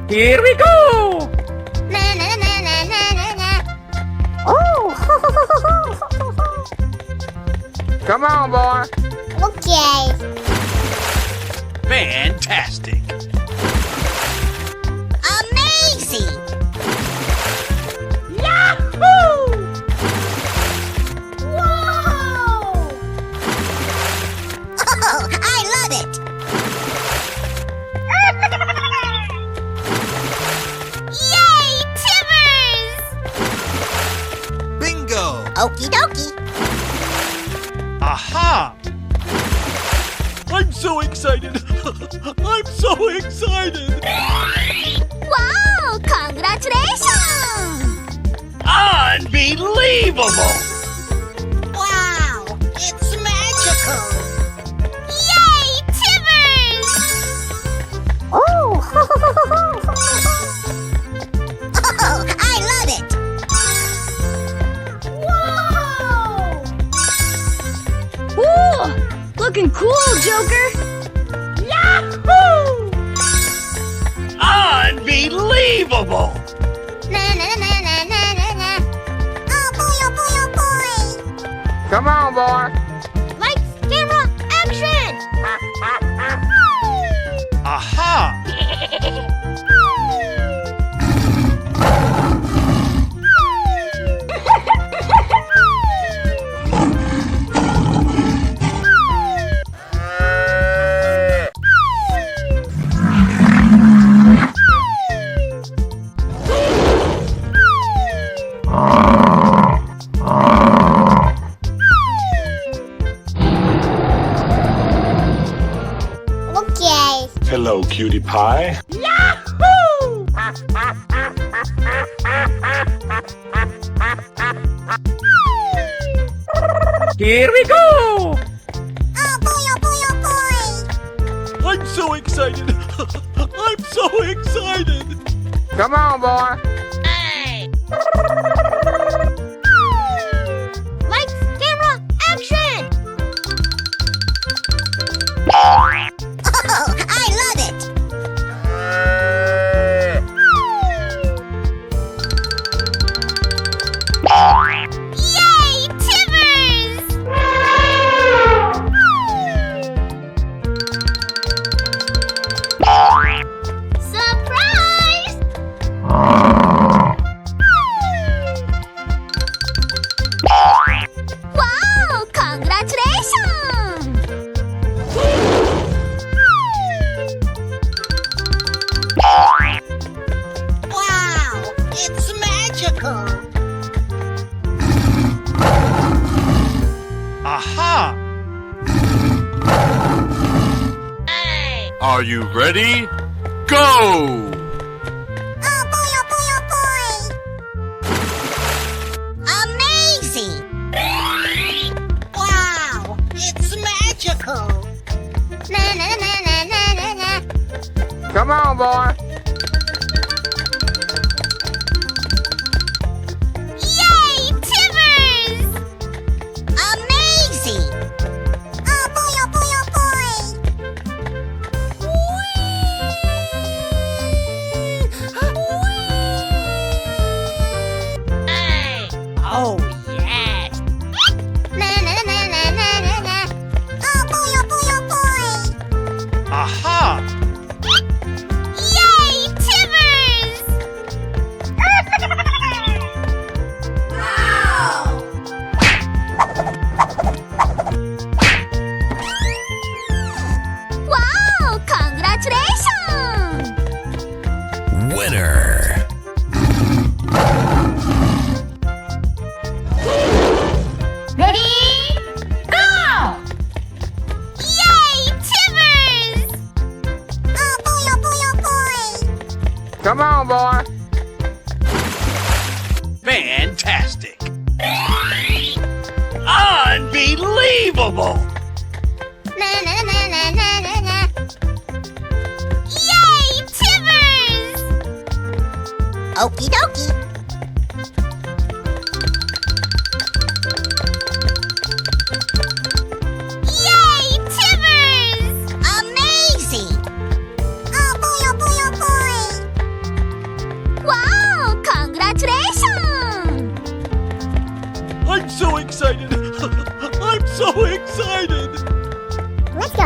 Here we go! Na na na na na na na. Oh! Come on, boy. Okay. Fantastic! Amazing! Yahoo! Whoa! Oh, I love it! Yay, Timbers! Bingo! Okie dokie. Aha! I'm so excited! I'm so excited! Wow! Congratulations! Unbelievable! Wow! It's magical! Yay, Timbers! Oh! Oh, I love it! Whoa! Ooh, looking cool, Joker. Yahoo! Unbelievable! Na na na na na na na. Oh boy, oh boy, oh boy! Come on, boy. Lights, camera, action! Aha! Okay. Hello, cutie pie. Yahoo! Here we go! Oh boy, oh boy, oh boy! I'm so excited! I'm so excited! Come on, boy. Lights, camera, action! Oh, I love it! Yay, Timbers! Surprise! Wow! Congratulations! Wow! It's magical! Aha! Are you ready? Go! Oh boy, oh boy, oh boy! Amazing! Wow! It's magical! Na na na na na na na. Come on, boy. Yay, Timbers! Amazing! Oh boy, oh boy, oh boy! Oh, yes! Na na na na na na na. Oh boy, oh boy, oh boy! Aha! Yay, Timbers! Wow! Congratulations! Winner! Ready? Go! Yay, Timbers! Oh boy, oh boy, oh boy! Come on, boy. Fantastic! Unbelievable! Na na na na na na na. Yay, Timbers! Okie dokie. Yay, Timbers! Amazing! Oh boy, oh boy, oh boy!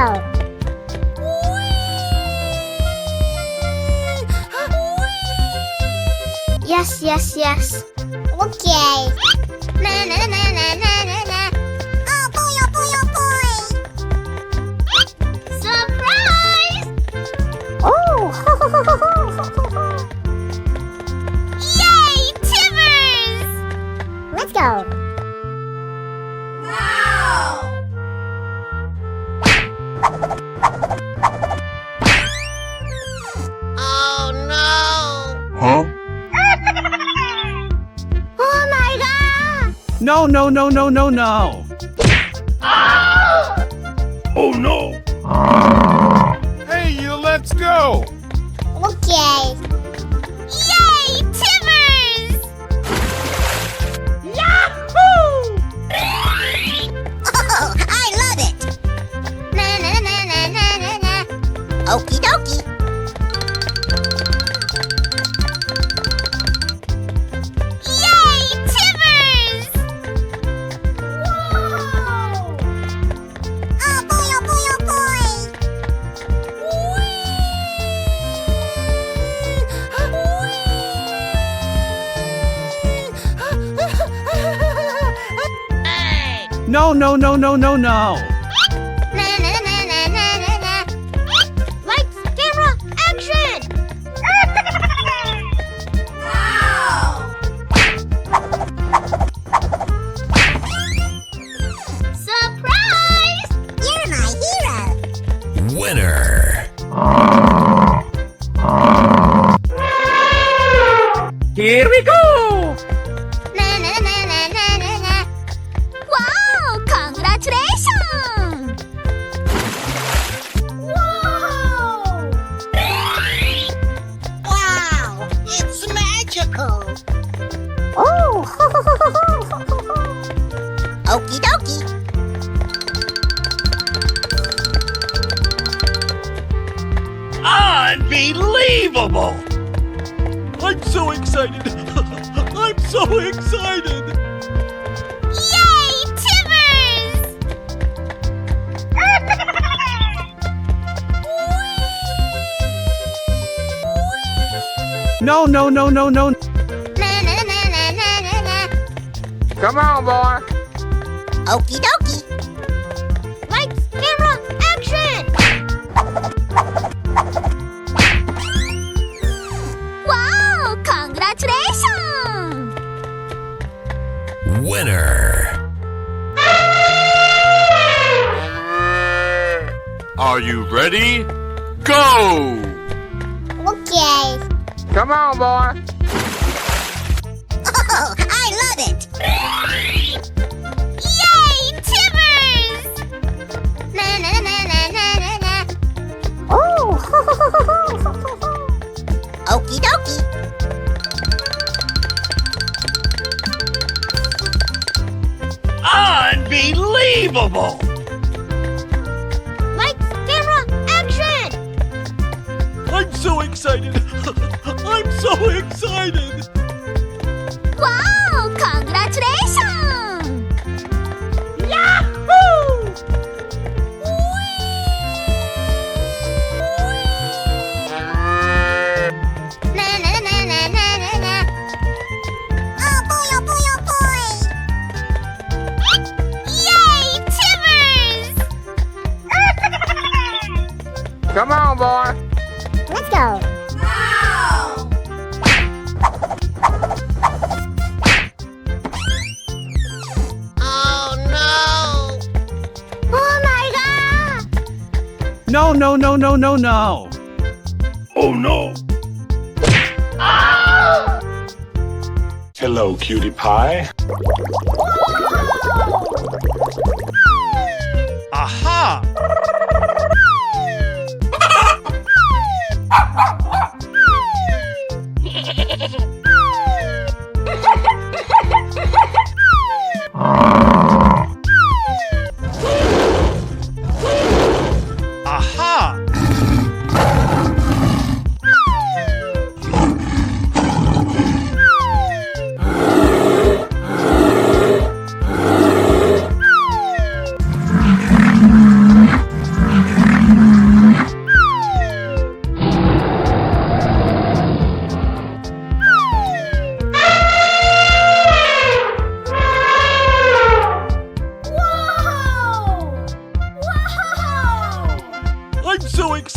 go. Yes, yes, yes. Okay. Na na na na na na na. Oh boy, oh boy, oh boy. Surprise! Oh. Yay, Timbers! Let's go. Huh? Oh my god! No, no, no, no, no, no. Oh no! Hey, you, let's go. Okay. Yay, Timbers! Yahoo! Oh, I love it! Na na na na na na na. Okie dokie. Yay, Timbers! Whoa! Oh boy, oh boy, oh boy! No, no, no, no, no, no. Na na na na na na na. Lights, camera, action! Wow! Surprise! You're my hero. Winner. Here we go. Na na na na na na na. Wow! Congratulations! Whoa! Wow! It's magical. Oh! Okie dokie. Unbelievable! I'm so excited. I'm so excited. Yay, Timbers! No, no, no, no, no. Na na na na na na na. Come on, boy. Okie dokie. Lights, camera, action! Wow! Congratulations! Winner. Are you ready? Go! Okay. Come on, boy. Oh, I love it! Yay, Timbers! Na na na na na na na. Oh! Okie dokie. Unbelievable! Lights, camera, action! I'm so excited. I'm so excited. Wow! Congratulations! Yahoo! Na na na na na na na. Oh boy, oh boy, oh boy! Yay, Timbers! Come on, boy. Let's go. Oh no! Oh my god! No, no, no, no, no, no. Oh no! Hello, cutie pie. Aha! Aha!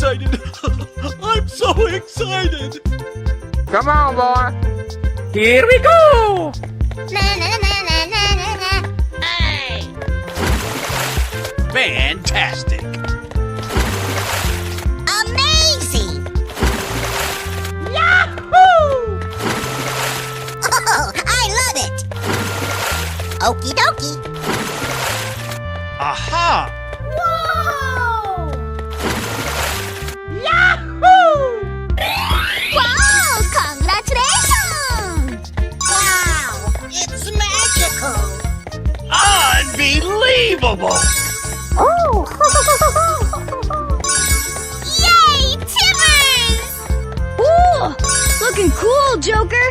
excited! I'm so excited! Come on, boy. Here we go. Na na na na na na na. Fantastic! Amazing! Yahoo! Oh, I love it! Okie dokie! Aha! Whoa! Yahoo! Wow! Congratulations! Wow! It's magical! Unbelievable! Oh! Yay! Timbers! Ooh, looking cool, Joker.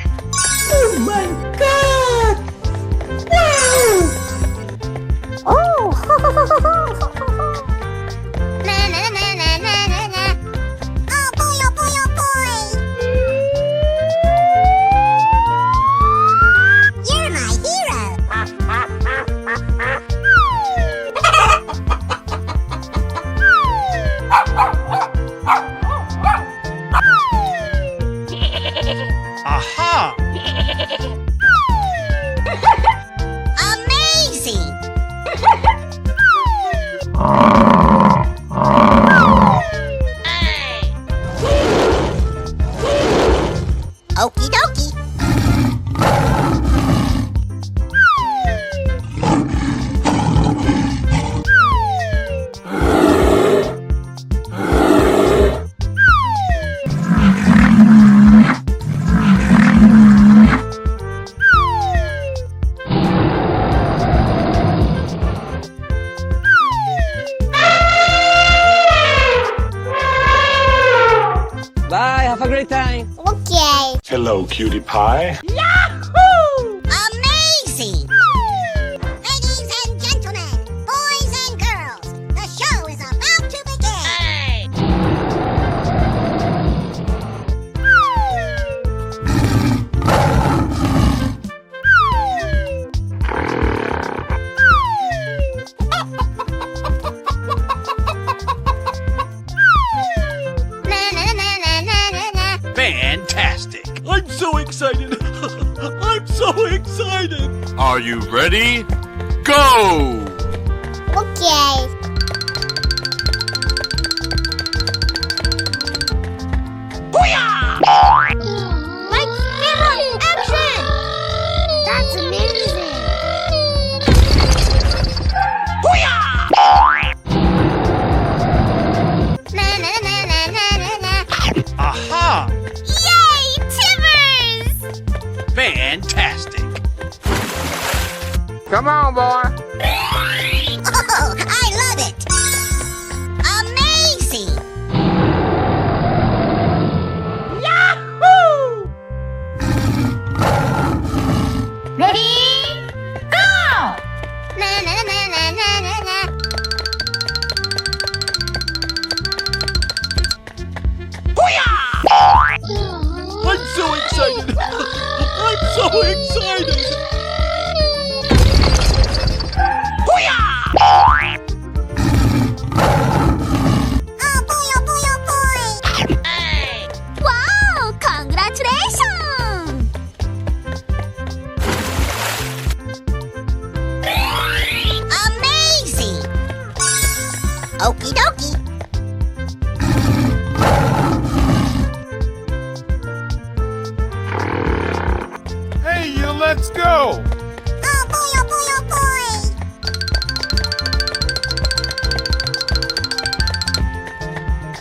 Oh my god! Wow! Oh! Na na na na na na na. Oh boy! Oh boy! Oh boy! You're my hero. Aha! Amazing! Okie dokie. Bye. Have a great time. Okay. Hello, cutie pie. Yahoo! Amazing! Ladies and gentlemen, boys and girls, the show is about to begin. Na na na na na na na. Fantastic! I'm so excited! I'm so excited! Are you ready? Go! Okay. Like mirror action! That's amazing! Na na na na na na na. Aha! Yay, Timbers! Fantastic! Come on, boy. Oh, I love it! Amazing! Yahoo! Ready? Go! Na na na na na na na. I'm so excited! I'm so excited! Oh boy! Oh boy! Oh boy! Wow! Congratulations! Amazing! Okie dokie. Hey, you, let's go! Oh boy! Oh boy!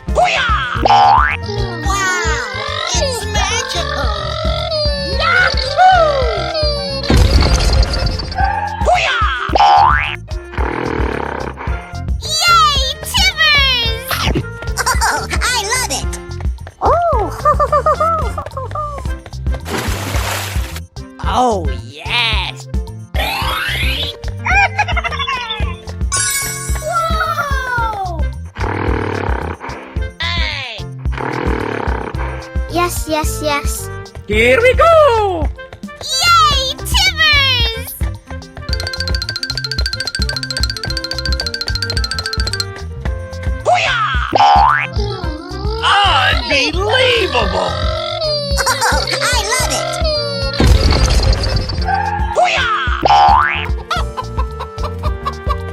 Oh boy! Wow! It's magical! Yay! Timbers! Oh, I love it! Oh, yes. Whoa! Yes, yes, yes. Here we go. Yay! Timbers! Unbelievable! Oh, I love it!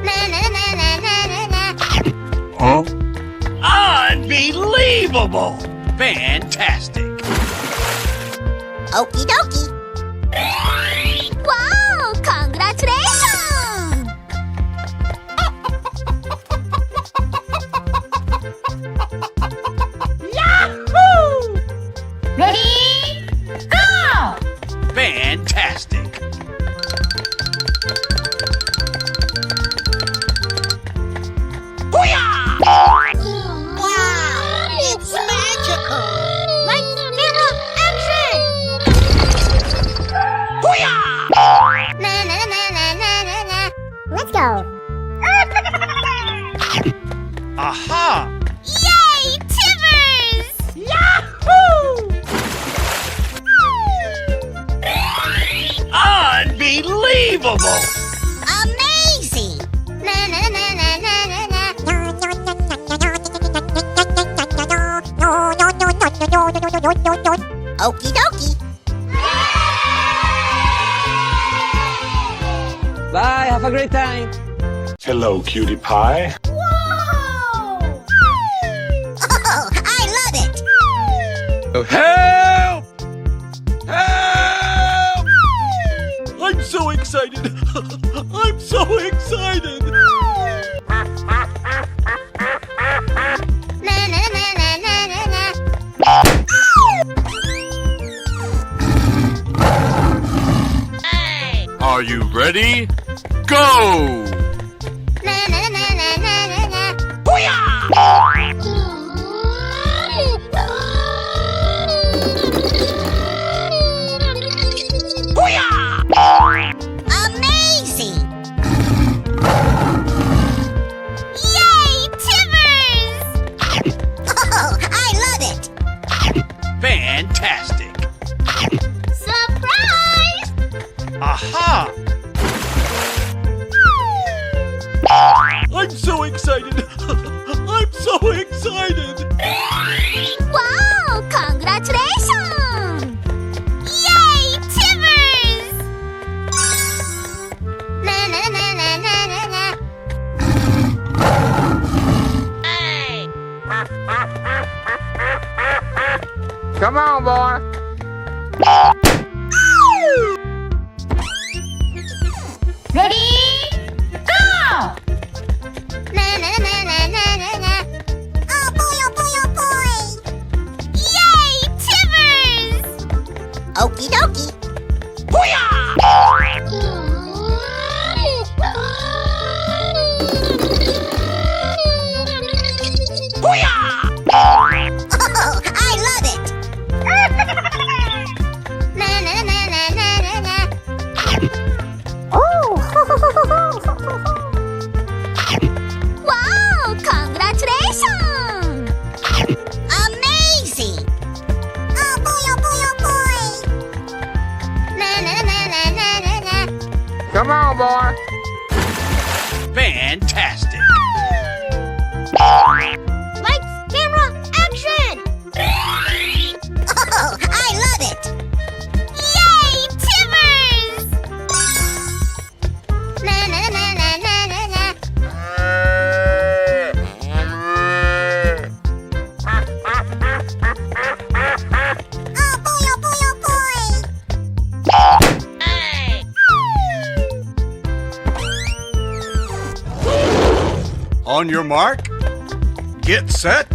Na na na na na na na. Huh? Unbelievable! Fantastic! Okie dokie. Wow! Congratulations! Ready? Go! Fantastic! Wow, it's magical. Lights, camera, action! Na na na na na na na. Let's go. Aha! Yay, Timbers! Unbelievable! Amazing! Na na na na na na na. Okie dokie. Bye, have a great time. Hello, cutie pie. Oh, I love it! Help! Help! I'm so excited! I'm so excited! Na na na na na na na. Are you ready? Go! Na na na na na na na. Amazing! Yay, Timbers! Oh, I love it! Fantastic! Surprise! Aha! I'm so excited! I'm so excited! Wow! Congratulations! Yay, Timbers! Na na na na na na na. Come on, boy. Ready? Go! Na na na na na na na. Oh boy, oh boy, oh boy! Yay, Timbers! Okie dokie. Oh, I love it! Na na na na na na na. Oh! Wow! Congratulations! Amazing! Oh boy, oh boy, oh boy! Na na na na na na na. Come on, boy. Fantastic! Lights, camera, action! Oh, I love it! Yay, Timbers! Na na na na na na na. Oh boy, oh boy, oh boy! On your mark, get set,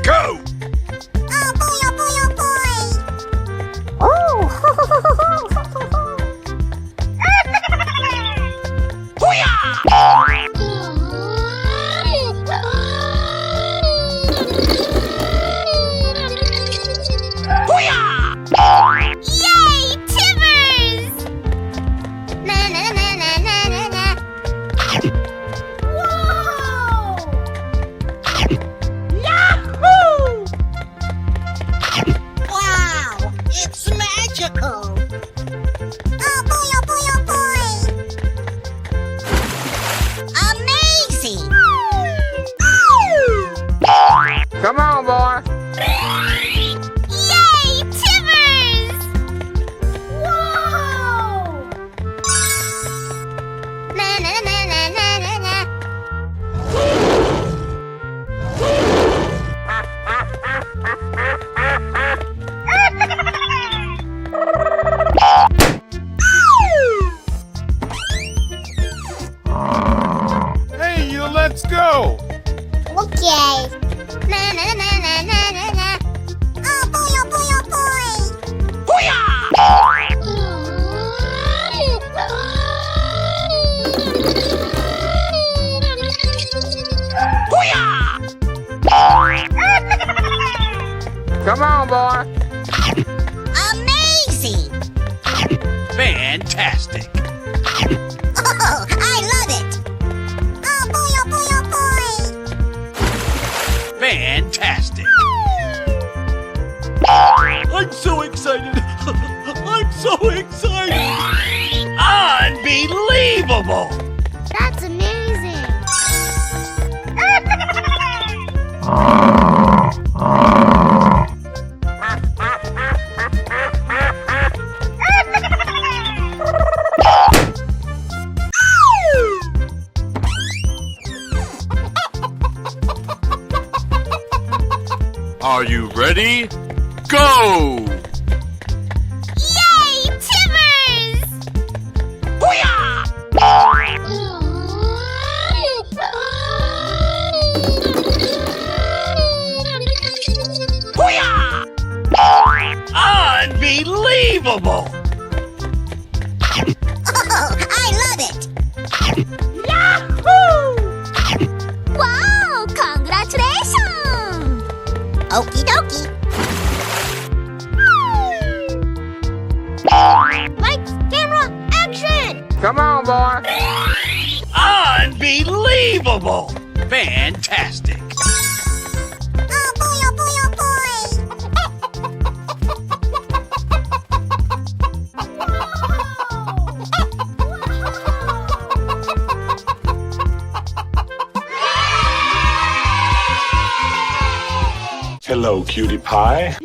go! Oh boy, oh boy, oh boy! Yay, Timbers! Na na na na na na na. Whoa! Yahoo! Come on, boy. Amazing! Fantastic. Oh, I love it! Oh boy, oh boy, oh boy! Fantastic. I'm so excited. I'm so excited. Unbelievable. That's amazing! Are you ready? Go! Yay, Timbers! Unbelievable. Oh, I love it! Wow! Congratulations! Okie dokie! Lights, camera, action! Come on, boy. Unbelievable. Fantastic. Oh boy, oh boy, oh boy! Hello, cutie pie.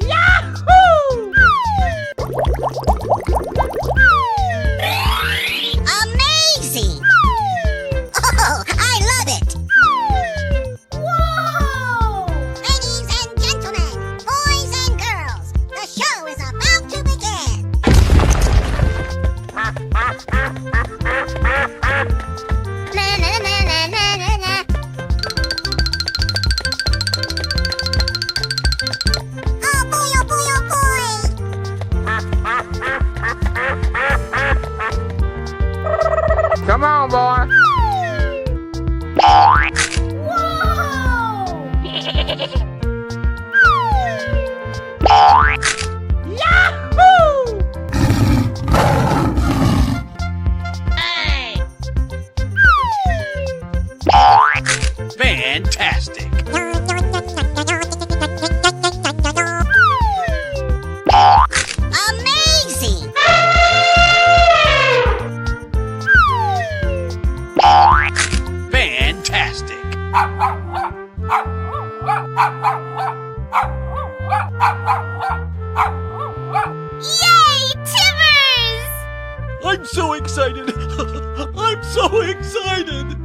Amazing! Oh, I love it! Whoa! Ladies and gentlemen, boys and girls, the show is about to begin! Na na na na na na na. Oh boy, oh boy, oh boy! Come on, boy. Fantastic. Amazing! Fantastic. Yay, Timbers! I'm so excited. I'm so excited.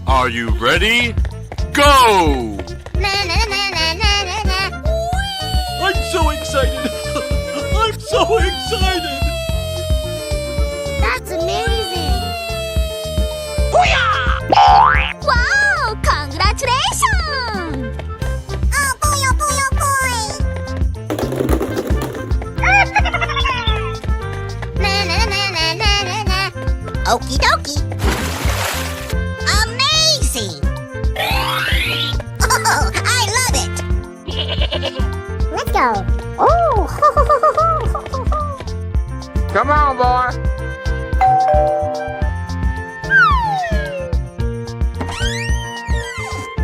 Are you ready? Go! Na na na na na na na. I'm so excited. I'm so excited. That's amazing! Wow! Congratulations! Oh boy, oh boy, oh boy! Na na na na na na na. Okie dokie! Amazing! Oh, I love it! Let's go! Oh! Come on, boy.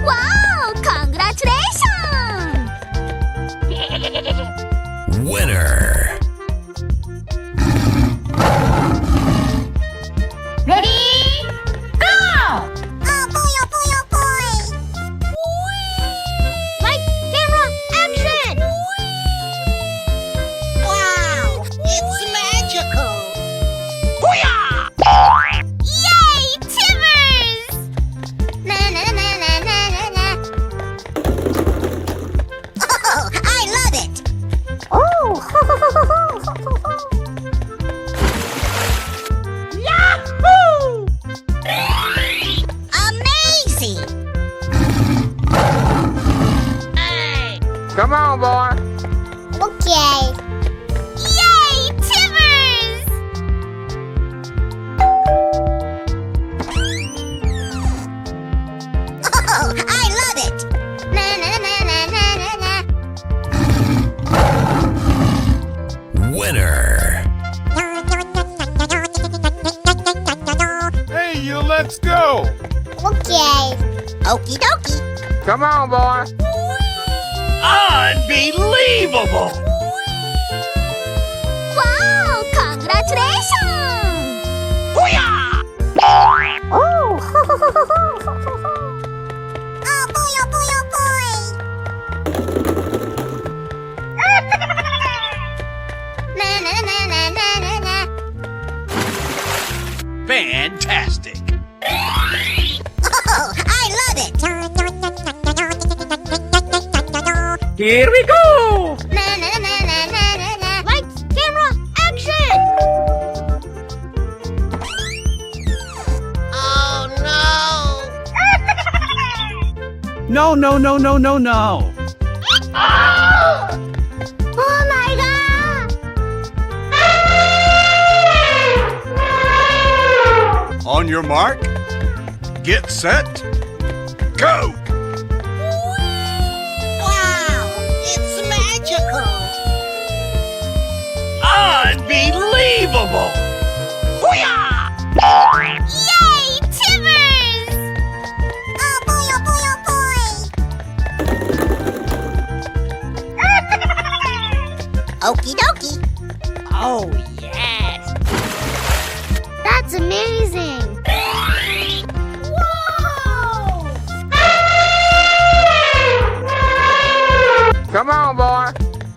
Wow! Congratulations! Winner. Ready? Go! Oh boy, oh boy, oh boy! Light, camera, action! Wow! It's magical! Yay, Timbers! Na na na na na na na. Oh, I love it! Oh! Yahoo! Amazing! Come on, boy. Okay. Yay, Timbers! Oh, I love it! Na na na na na na. Yay! Okie dokie. Come on, boy. Unbelievable! Wow! Congratulations! Oh! Oh boy, oh boy, oh boy! Na na na na na na na. Fantastic! Oh, I love it! Here we go. Na na na na na na na. Lights, camera, action! Oh no! No. Oh my god! On your mark, get set, go! Wow! It's magical! Unbelievable! Yay! Timbers! Oh boy, oh boy, oh boy! Okie dokie! Oh yes! That's amazing! Whoa! Come on, boy.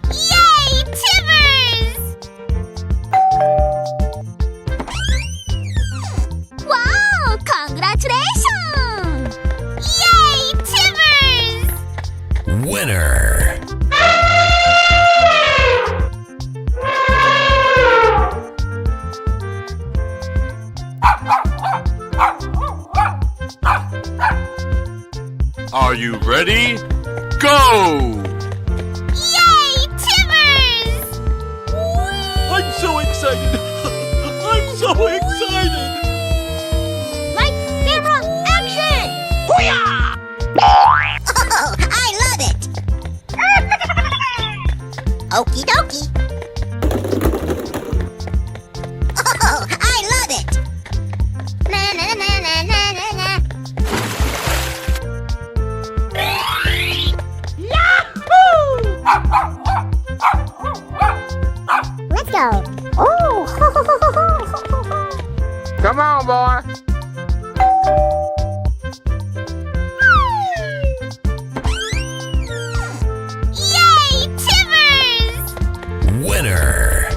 Yay! Timbers! Wow! Congratulations! Yay! Timbers! Winner. Are you ready? Go! Yay! Timbers! I'm so excited! I'm so excited! Lights, camera, action! Oh, I love it! Okie dokie! Oh, I love it! Na na na na na na na. Let's go! Oh! Come on, boy. Yay! Timbers! Winner.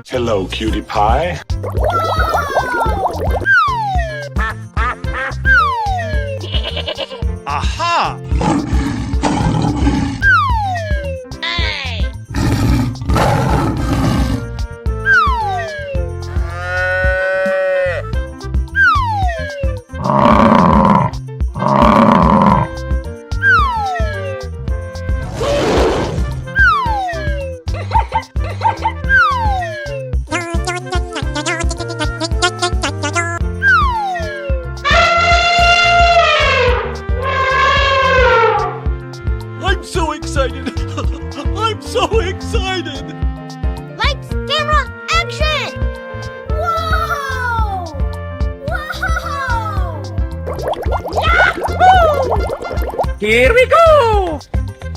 Hello, cutie pie. Aha! I'm so excited! I'm so excited! Lights, camera, action! Whoa! Whoa! Here we go.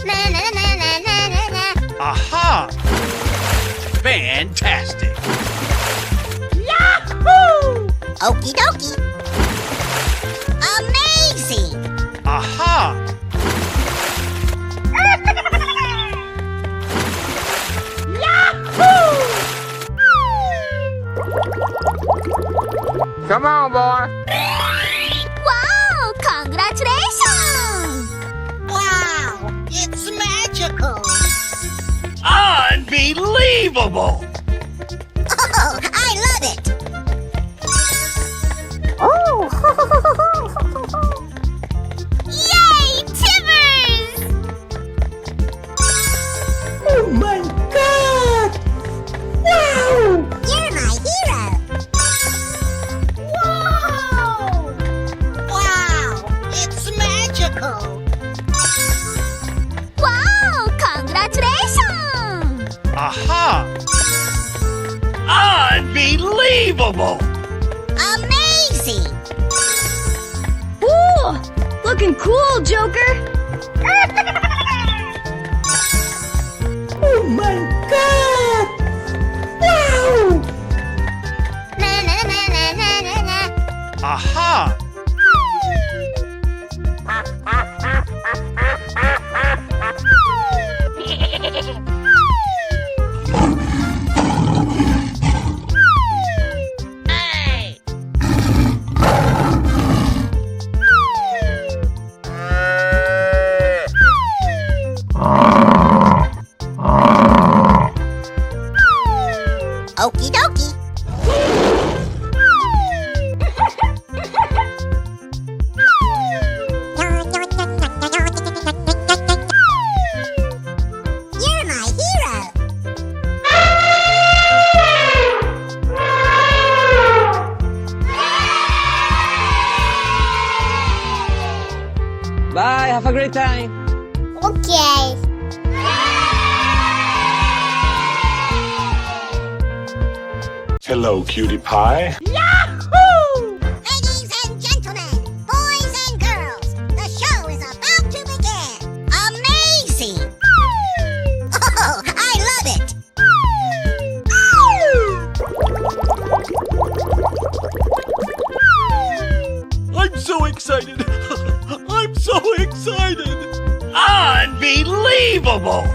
Na na na na na na na. Aha! Fantastic! Okie dokie! Amazing! Aha! Come on, boy. Wow! Congratulations! Wow! It's magical! Unbelievable! Oh, I love it! Oh! Yay! Timbers! Oh my god! Wow! You're my hero! Whoa! Wow! It's magical! Wow! Congratulations! Aha! Unbelievable! Amazing! Ooh, looking cool, Joker. Oh my god! Wow! Na na na na na na na. Aha! Okie dokie. You're my hero. Bye, have a great time. Okay. Hello, cutie pie. Ladies and gentlemen, boys and girls, the show is about to begin. Amazing! Oh, I love it! I'm so excited! I'm so excited! Unbelievable!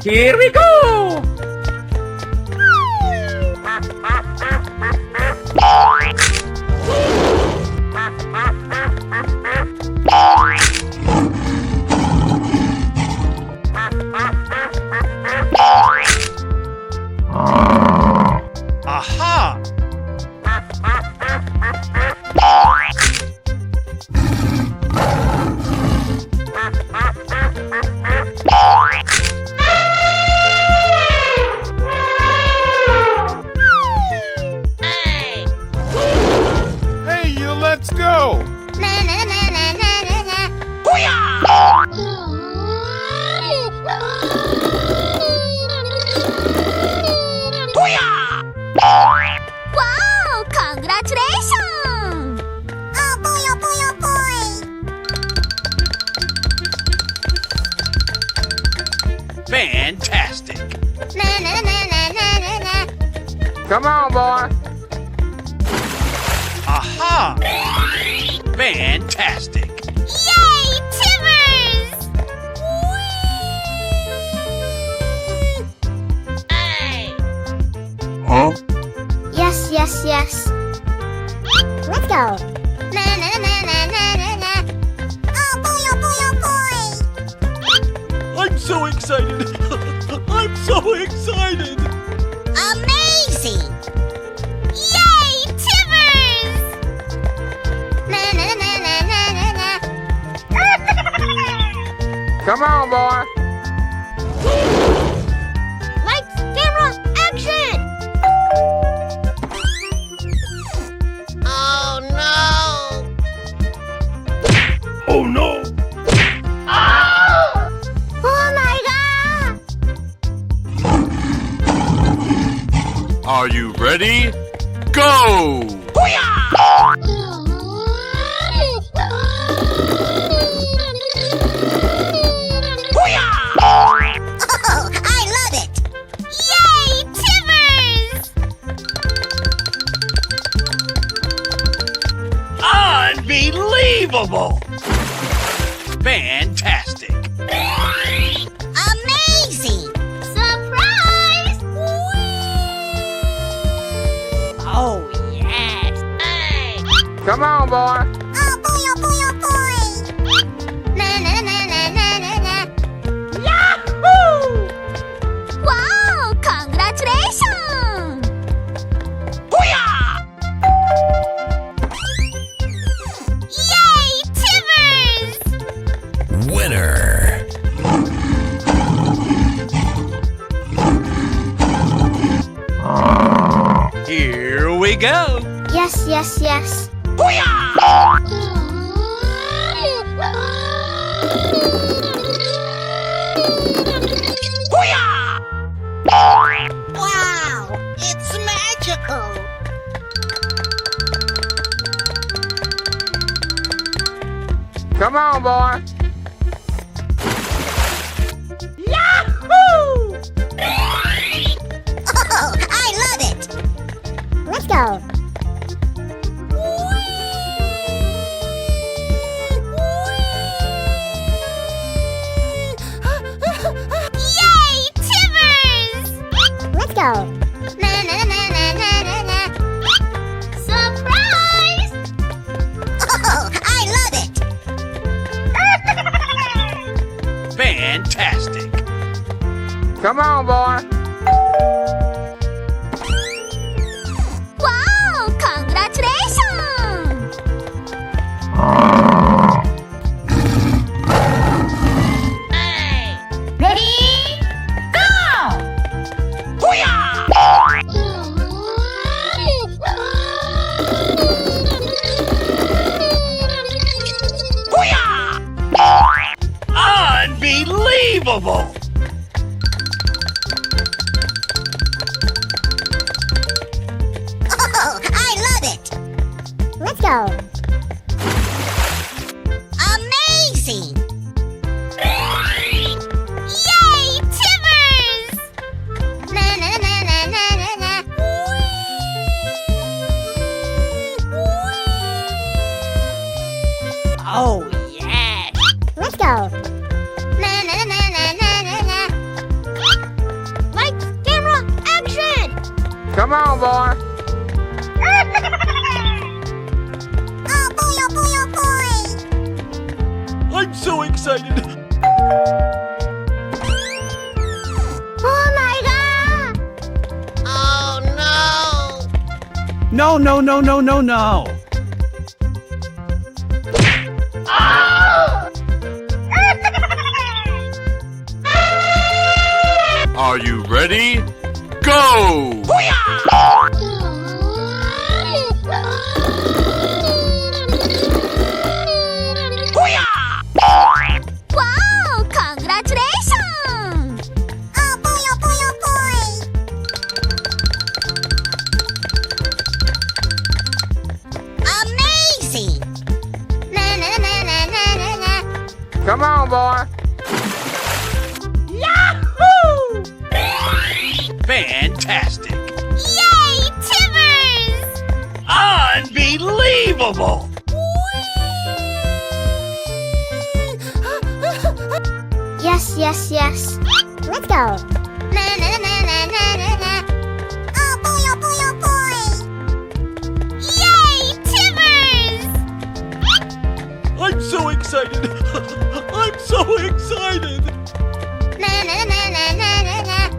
Here we go! Aha! Hey, you, let's go! Na na na na na na na. Wow, congratulations. Oh boy, oh boy, oh boy! Fantastic! Na na na na na na na. Come on, boy! Aha! Fantastic! Yay, Timbers! Huh? Yes, yes, yes. Let's go. Na na na na na na na. Oh boy, oh boy, oh boy! I'm so excited! I'm so excited! Amazing! Yay, Timbers! Na na na na na na na. Come on, boy! Lights, camera, action! Oh no! Oh no! Oh my god! Are you ready? Go! Oh, I love it! Yay, Timbers! Unbelievable! Fantastic! Amazing! Surprise! Oh yes! Come on, boy! Oh boy, oh boy, oh boy! Na na na na na na na. Wow, congratulations! Yay, Timbers! Winner. Here we go! Yes, yes, yes. Come on, boy. Oh, I love it. Let's go. Yay, Timbers! Let's go. Na na na na na na na. Surprise! Oh, I love it. Fantastic. Come on, boy. Wow, congratulations! Ready? Go! Unbelievable. Oh, I love it. Let's go. Amazing. Yay, Timbers! Na na na na na na na. Oh, yeah. Let's go. Na na na na na na na. Lights, camera, action! Come on, boy. Oh boy, oh boy, oh boy! I'm so excited. Oh my god! Oh no! No, no, no, no, no, no. Are you ready? Go! Wow, congratulations! Oh boy, oh boy, oh boy! Amazing! Na na na na na na na. Come on, boy. Fantastic. Yay, Timbers! Unbelievable. Yes, yes, yes. Let's go. Na na na na na na na. Oh boy, oh boy, oh boy! Yay, Timbers! I'm so excited. I'm so excited. Na na na na na na na.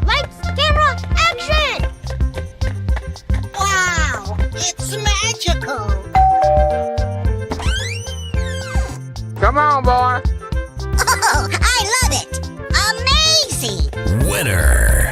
Lights, camera, action! Wow, it's magical. Come on, boy. Oh, I love it. Amazing. Winner.